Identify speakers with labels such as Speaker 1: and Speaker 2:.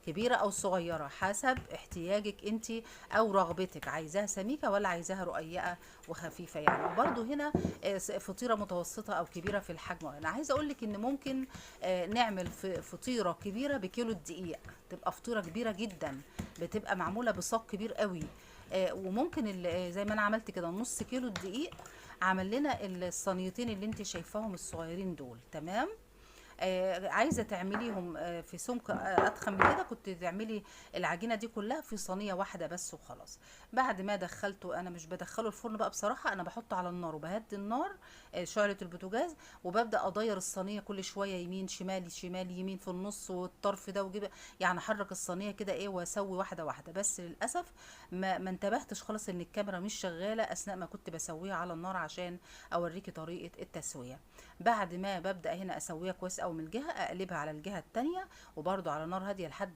Speaker 1: كبيرة او صغيرة حسب احتياجك انت او رغبتك، عايزاها سميكة ولا عايزاها رقيقة وخفيفة يعني. وبرده هنا فطيرة متوسطة او كبيرة في الحجم. انا عايزة اقولك ان ممكن نعمل فطيرة كبيرة بكيلو الدقيق، تبقى فطيرة كبيرة جدا، بتبقى معمولة بصاج كبير قوي. وممكن زي ما انا عملت كده نص كيلو الدقيق عمل لنا الصينيتين اللي انت شايفاهم الصغيرين دول. تمام. عايزه تعمليهم في سمك اتخن من كده، كنت تعملي العجينه دي كلها في صينيه واحده بس وخلاص. بعد ما دخلته، انا مش بدخله الفرن بقى بصراحه، انا بحطه على النار وبهدي النار، شعله البوتاجاز، وببدا اضير الصينيه كل شويه يمين شمال شمال يمين في النص والطرف ده وجيب، يعني احرك الصينيه كده ايه واسوي واحده واحده. بس للاسف ما انتبهتش خالص ان الكاميرا مش شغاله اثناء ما كنت بسويها على النار عشان اوريكي طريقه التسويه. بعد ما ببدا هنا اسويها كويس او من الجهه اقلبها على الجهه التانية وبرده على نار هاديه لحد